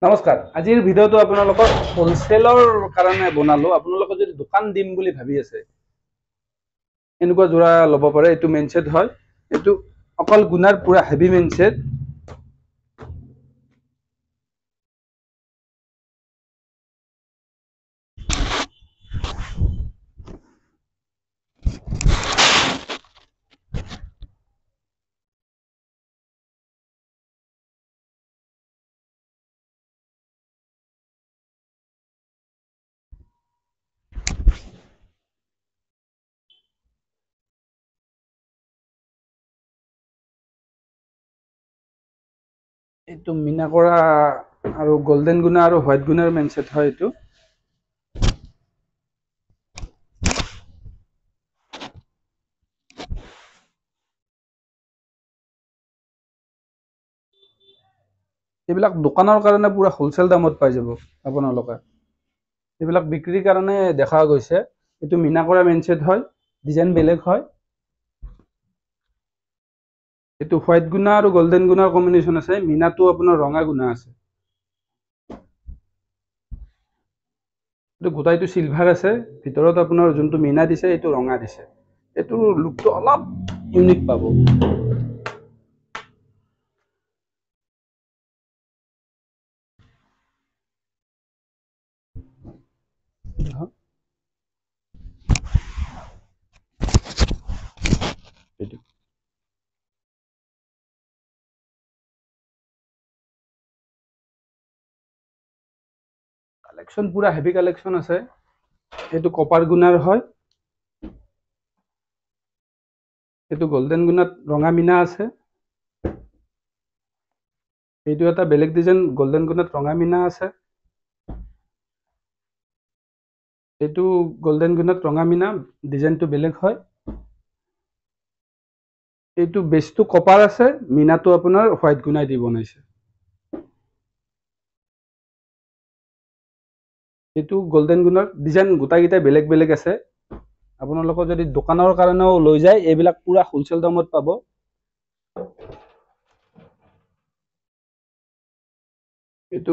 নমস্কাৰ। আজিৰ ভিডিঅ'টো আপোনালোকৰ হোলচেলৰ কাৰণে বনালো। আপোনালোকে যদি দোকান দিম বুলি ভাবি আছে এনেকুৱা জোৰা ল'ব পাৰে। এইটো মেইন ছেট হয়। এইটো অকল গুণাৰ পুৰা হেভি মেইন ছেট। এইটো মিনা কৰা আৰু গোল্ডেন গুণা আৰু হোৱাইট গুণাৰ মেইন ছেট হয়। এইটো এইবিলাক দোকানৰ কাৰণে পুৰা হোলচেল দামত পাই যাব আপোনালোকে। এইবিলাক বিক্ৰীৰ কাৰণে দেখা গৈছে। এইটো মিনা কৰা মেইন ছেট হয়, ডিজাইন বেলেগ হয়। এইটো হোৱাইট গুণা আৰু গোল্ডেন গুণাৰ কম্বিনেশ্যন আছে। মিনাটো আপোনাৰ ৰঙা গুণা আছে। এইটো গোটাইটো চিলভাৰ আছে, ভিতৰত আপোনাৰ যোনটো মিনা দিছে এইটো ৰঙা দিছে। এইটোৰ লুকটো অলপ ইউনিক পাব। কালেকশ্যন পুৰা হেভি কালেকশ্যন আছে। এইটো কপাৰ গুণাৰ হয়। এইটো গোল্ডেন গুণাত ৰঙা মিনা আছে। এইটো এটা বেলেগ ডিজাইন, গোল্ডেন গুণাত ৰঙা মিনা আছে। এইটো গোল্ডেন গুণাত ৰঙা মিনা, ডিজাইনটো বেলেগ হয়। এইটো বেচটো কপাৰ আছে, মিনাটো আপোনাৰ হোৱাইট গুণাই দি বনাইছে। এইটো গোল্ডেন গুণাৰ ডিজাইন গোটাইকেইটাই বেলেগ বেলেগ আছে। আপোনালোকৰ যদি দোকানৰ কাৰণেও লৈ যায়, এইবিলাক পুৰা হোলচেল দামত পাব। এইটো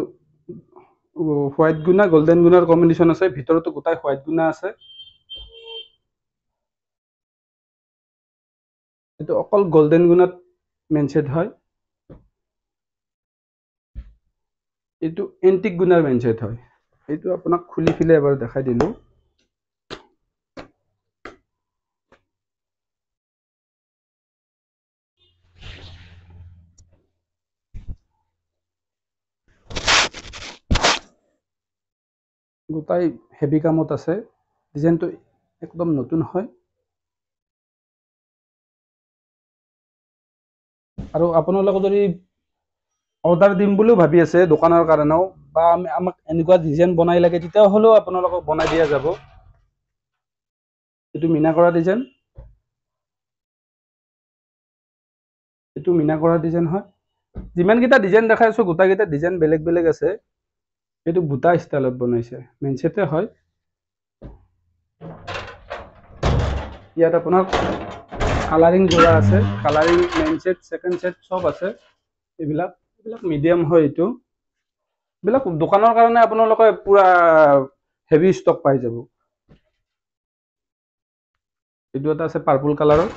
হোৱাইট গুণা গোল্ডেন গুণাৰ কম্বিনেশ্যন আছে, ভিতৰতো গোটাই হোৱাইট গুণা আছে। এইটো অকল গোল্ডেন গুণাত মেইন ছেট হয়। এইটো এন্টিক গুণাৰ মেইন ছেট হয়। এইটো আপোনাক খুলি পেলাই এবাৰ দেখাই দিলো। গোটাই হেভি কামত আছে। ডিজাইনটো একদম নতুন হয়। আৰু আপোনালোকে যদি অৰ্ডাৰ দিম বুলিও ভাবি আছে দোকানৰ কাৰণেও, বা আমাক এনেকুৱা ডিজাইন বনাই লাগে, তেতিয়াও হ'লেও আপোনালোকক বনাই দিয়া যাব। এইটো মিনা কৰা ডিজাইন। এইটো মিনা কৰা ডিজাইন হয়। যিমানকেইটা ডিজাইন দেখাইছো গোটাইকেইটা ডিজাইন বেলেগ বেলেগ আছে। এইটো বুটা ষ্টাইলত বনাইছে, মেইন ছেটে হয়। ইয়াত আপোনাৰ কালাৰিং জোৰা আছে, colouring main set, second set চব আছে। এইবিলাক মিডিয়াম হয়। এইবিলাক দোকানৰ কাৰণে আপোনালোকে পুৰা হেভি ষ্টক পাই যাব। এইটো এটা আছে পাৰ্পল কালাৰত,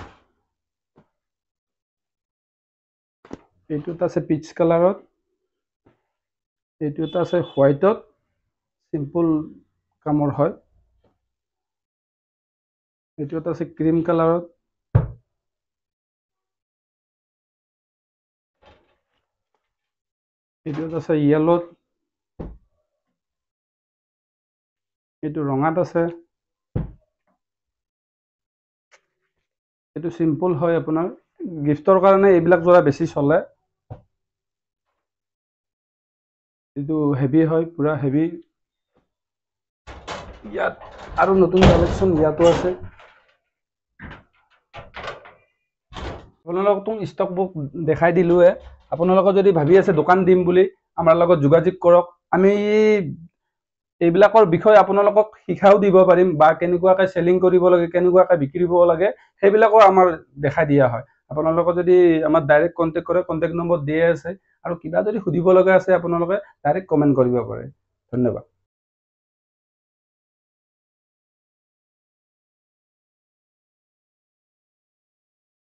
এইটো এটা আছে পিচ কালাৰত, এইটো এটা আছে হোৱাইটত, চিম্পল কামৰ হয়। এইটো এটা আছে ক্ৰীম কালাৰত, এইটো এটা আছে য়েলত, এইটো ৰঙাত আছে। এইটো চিম্পল হয়। আপোনাৰ গিফ্টৰ কাৰণে এইবিলাক জোৰা বেছি চলে। এইটো হেভি হয়, পুৰা হেভি। ইয়াত আৰু নতুন কালেকশ্যন ইয়াতো আছে। আপোনালোকক ষ্টক বুক দেখাই দিলোৱে। আপোনালোকে যদি ভাবি আছে দোকান দিম বুলি, আমাৰ লগত যোগাযোগ কৰক। আমি এইবিলাকৰ বিষয়ে আপোনালোকক শিক্ষাও দিব পাৰিম, বা কেনেকুৱাকৈ চেলিং কৰিব লাগে, কেনেকুৱাকৈ বিক্ৰী কৰিব লাগে, সেইবিলাকো আমাৰ দেখাই দিয়া হয়। আপোনালোকে যদি আমাৰ ডাইৰেক্ট কণ্টেক্ট কৰে, কণ্টেক্ট নম্বৰ দিয়ে আছে। আৰু কিবা যদি সুধিব লগা আছে আপোনালোকে ডাইৰেক্ট কমেণ্ট কৰিব পাৰে। ধন্যবাদ।